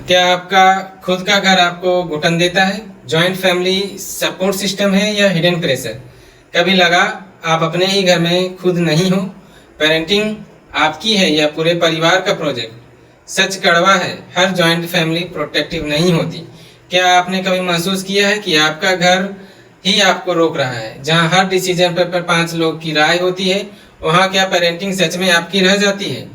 क्या आपका खुद का घर आपको घुटन देता है? जॉइंट फैमिली सपोर्ट सिस्टम है या हिडन प्रेशर? कभी लगा आप अपने ही घर में खुद नहीं हो? पेरेंटिंग आपकी है या पूरे परिवार का प्रोजेक्ट? सच कड़वा है, हर जॉइंट फैमिली प्रोटेक्टिव नहीं होती। क्या आपने कभी महसूस किया है कि आपका घर ही आपको रोक रहा है? जहां हर डिसीजन पर 5 लोग की राय होती है, वहां क्या पेरेंटिंग सच में आपकी रह जाती है?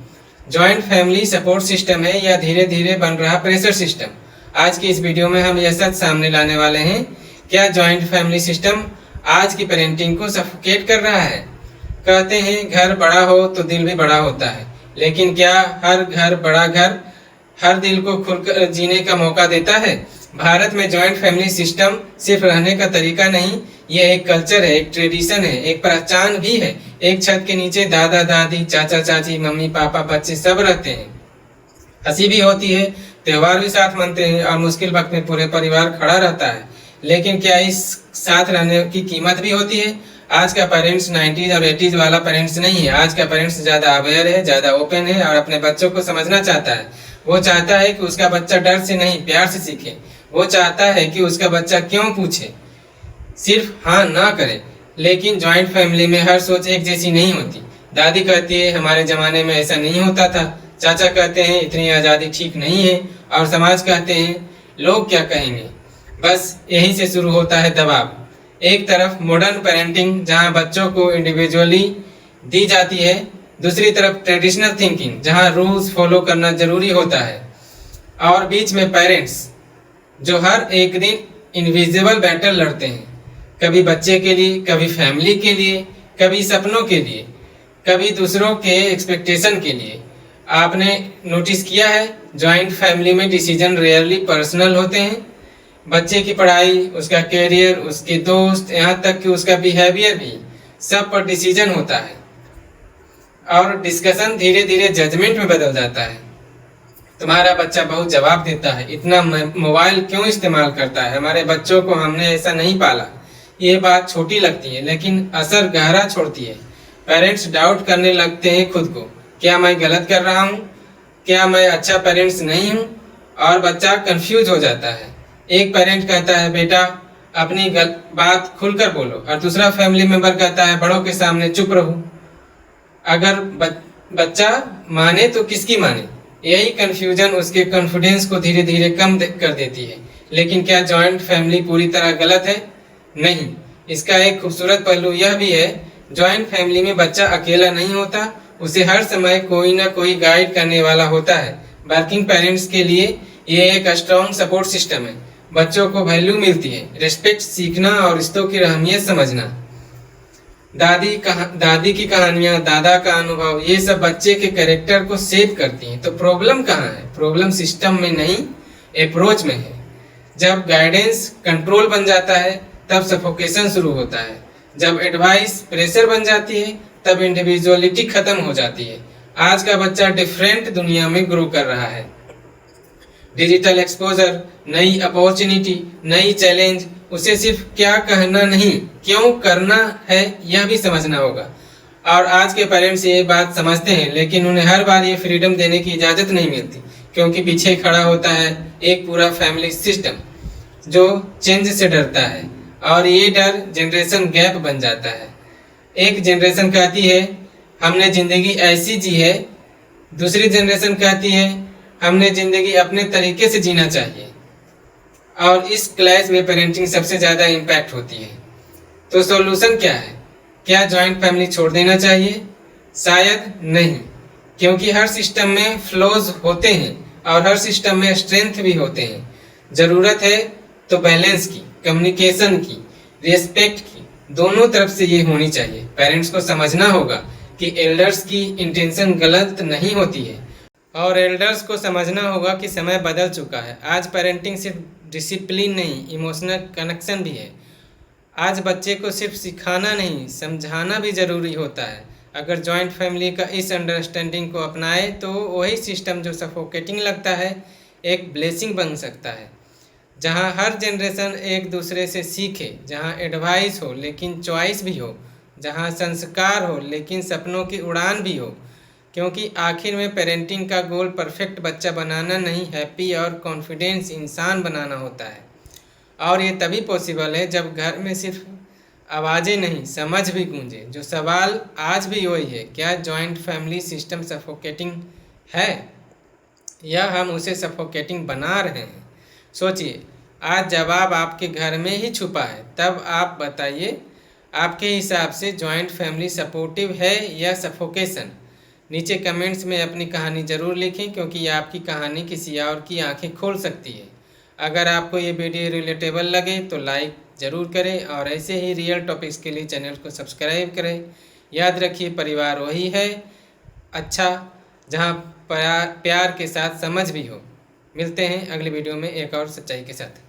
जॉइंट फैमिली सपोर्ट सिस्टम है या धीरे धीरे बन रहा प्रेशर सिस्टम? आज की इस वीडियो में हम यह सच सामने लाने वाले हैं। क्या जॉइंट फैमिली सिस्टम आज की पेरेंटिंग को सफोकेट कर रहा है? कहते हैं घर बड़ा हो तो दिल भी बड़ा होता है, लेकिन क्या हर घर बड़ा घर हर दिल को खुलकर जीने का मौका देता है? भारत में जॉइंट फैमिली सिस्टम सिर्फ रहने का तरीका नहीं, यह एक कल्चर है, एक ट्रेडिशन है, एक पहचान भी है। एक छत के नीचे दादा दादी, चाचा चाची, मम्मी पापा, बच्चे सब रहते हैं। हंसी भी होती है, त्योहार भी साथ मनते हैं और मुश्किल वक्त में पूरे परिवार खड़ा रहता है। लेकिन क्या इस साथ रहने की कीमत भी होती है? आज का पेरेंट्स 90s और 80s वाला पेरेंट्स नहीं है। आज का पेरेंट्स ज़्यादा अवेयर है, ज़्यादा ओपन है और अपने बच्चों को समझना चाहता है। वो चाहता है कि उसका बच्चा डर से नहीं, प्यार से सीखे। वो चाहता है कि उसका बच्चा क्यों पूछे, सिर्फ हाँ ना करे। लेकिन जॉइंट फैमिली में हर सोच एक जैसी नहीं होती। दादी कहती है हमारे ज़माने में ऐसा नहीं होता था, चाचा कहते हैं इतनी आज़ादी ठीक नहीं है, और समाज कहते हैं लोग क्या कहेंगे। बस यहीं से शुरू होता है दबाव। एक तरफ मॉडर्न पेरेंटिंग जहां बच्चों को इंडिविजुअली दी जाती है, दूसरी तरफ ट्रेडिशनल थिंकिंग जहां रूल्स फॉलो करना जरूरी होता है, और बीच में पेरेंट्स जो हर एक दिन इनविजिबल बैटल लड़ते हैं, कभी बच्चे के लिए, कभी फैमिली के लिए, कभी सपनों के लिए, कभी दूसरों के एक्सपेक्टेशन के लिए। आपने नोटिस किया है जॉइंट फैमिली में डिसीजन रेयरली पर्सनल होते हैं। बच्चे की पढ़ाई, उसका कैरियर, उसके दोस्त, यहाँ तक कि उसका बिहेवियर भी, सब पर डिसीजन होता है और डिस्कशन धीरे धीरे जजमेंट में बदल जाता है। तुम्हारा बच्चा बहुत जवाब देता है, इतना मोबाइल क्यों इस्तेमाल करता है? हमारे बच्चों को हमने ऐसा नहीं पाला। ये बात छोटी लगती है लेकिन असर गहरा छोड़ती है। पेरेंट्स डाउट करने लगते हैं खुद को, क्या मैं गलत कर रहा हूँ? क्या मैं अच्छा पेरेंट्स नहीं हूँ? और बच्चा कंफ्यूज हो जाता है। एक पेरेंट कहता है बेटा अपनी बात खुलकर बोलो, और दूसरा फैमिली मेंबर कहता है बड़ों के सामने चुप रहो। अगर बच्चा माने तो किसकी माने? यही कंफ्यूजन उसके कॉन्फिडेंस को धीरे धीरे कम कर देती है। लेकिन क्या जॉइंट फैमिली पूरी तरह गलत है? नहीं। इसका एक खूबसूरत पहलू यह भी है, जॉइंट फैमिली में बच्चा अकेला नहीं होता, उसे हर समय कोई ना कोई गाइड करने वाला होता है। वर्किंग पेरेंट्स के लिए ये एक स्ट्रॉन्ग सपोर्ट सिस्टम है। बच्चों को वैल्यू मिलती है, रिस्पेक्ट सीखना और रिश्तों की अहमियत समझना। दादी की कहानियां, दादा का अनुभव, ये सब बच्चे के कैरेक्टर को शेप करती हैं। तो प्रॉब्लम कहाँ है? प्रॉब्लम सिस्टम में नहीं, अप्रोच में है। जब गाइडेंस कंट्रोल बन जाता है तब सफोकेशन शुरू होता है। जब एडवाइस प्रेशर बन जाती है तब इंडिविजुअलिटी खत्म हो जाती है। आज का बच्चा डिफरेंट दुनिया में ग्रो कर रहा है। डिजिटल एक्सपोजर, नई अपॉर्चुनिटी, नई चैलेंज। उसे सिर्फ क्या कहना नहीं, क्यों करना है यह भी समझना होगा। और आज के पेरेंट्स ये बात समझते हैं, लेकिन उन्हें हर बार ये फ्रीडम देने की इजाज़त नहीं मिलती, क्योंकि पीछे खड़ा होता है एक पूरा फैमिली सिस्टम जो चेंज से डरता है, और ये डर जनरेशन गैप बन जाता है। एक जनरेशन कहती है हमने ज़िंदगी ऐसी जी है, दूसरी जनरेशन कहती है हमने ज़िंदगी अपने तरीके से जीना चाहिए, और इस क्लैश में पेरेंटिंग सबसे ज़्यादा इम्पैक्ट होती है। तो सॉल्यूशन क्या है? क्या जॉइंट फैमिली छोड़ देना चाहिए? शायद नहीं, क्योंकि हर सिस्टम में फ्लॉज होते हैं और हर सिस्टम में स्ट्रेंथ भी होते हैं। ज़रूरत है तो बैलेंस की, कम्युनिकेशन की, रिस्पेक्ट की, दोनों तरफ से ये होनी चाहिए। पेरेंट्स को समझना होगा कि एल्डर्स की इंटेंशन गलत नहीं होती है, और एल्डर्स को समझना होगा कि समय बदल चुका है। आज पेरेंटिंग सिर्फ डिसिप्लिन नहीं, इमोशनल कनेक्शन भी है। आज बच्चे को सिर्फ सिखाना नहीं, समझाना भी ज़रूरी होता है। अगर जॉइंट फैमिली का इस अंडरस्टैंडिंग को अपनाए तो वही सिस्टम जो सफोकेटिंग लगता है एक ब्लेसिंग बन सकता है, जहां हर जनरेशन एक दूसरे से सीखे, जहां एडवाइस हो लेकिन चॉइस भी हो, जहां संस्कार हो लेकिन सपनों की उड़ान भी हो, क्योंकि आखिर में पेरेंटिंग का गोल परफेक्ट बच्चा बनाना नहीं, हैप्पी और कॉन्फिडेंस इंसान बनाना होता है। और ये तभी पॉसिबल है जब घर में सिर्फ आवाज़ें नहीं, समझ भी गूंजे। जो सवाल आज भी वही है, क्या जॉइंट फैमिली सिस्टम सफोकेटिंग है या हम उसे सफोकेटिंग बना रहे हैं? सोचिए, आज जवाब आपके घर में ही छुपा है। तब आप बताइए, आपके हिसाब से जॉइंट फैमिली सपोर्टिव है या सफोकेशन? नीचे कमेंट्स में अपनी कहानी ज़रूर लिखें, क्योंकि आपकी कहानी किसी और की आंखें खोल सकती है। अगर आपको ये वीडियो रिलेटेबल लगे तो लाइक ज़रूर करें और ऐसे ही रियल टॉपिक्स के लिए चैनल को सब्सक्राइब करें। याद रखिए, परिवार वही है अच्छा जहाँ प्यार के साथ समझ भी हो। मिलते हैं अगली वीडियो में एक और सच्चाई के साथ।